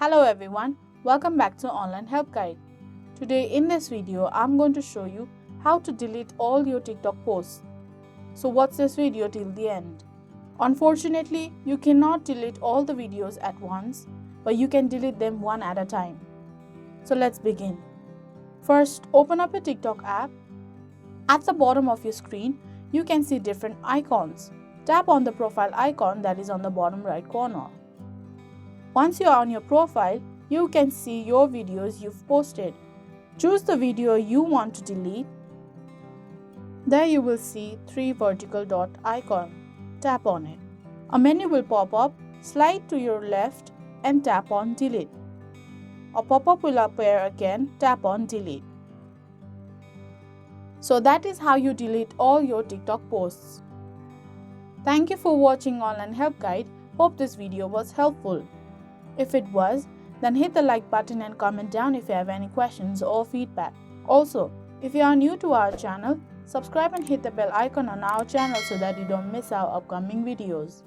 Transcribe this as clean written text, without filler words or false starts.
Hello everyone, welcome back to Online Help Guide. Today in this video, I'm going to show you how to delete all your TikTok posts. So watch this video till the end. Unfortunately, you cannot delete all the videos at once, but you can delete them one at a time. So let's begin. First, open up your TikTok app. At the bottom of your screen, you can see different icons. Tap on the profile icon that is on the bottom right corner. Once you are on your profile, you can see your videos you've posted. Choose the video you want to delete. There you will see 3 vertical dot icon. Tap on it. A menu will pop up. Slide to your left and tap on delete. A pop-up will appear again. Tap on delete. So that is how you delete all your TikTok posts. Thank you for watching Online Help Guide. Hope this video was helpful. If it was, then hit the like button and comment down if you have any questions or feedback. Also, if you are new to our channel, subscribe and hit the bell icon on our channel so that you don't miss our upcoming videos.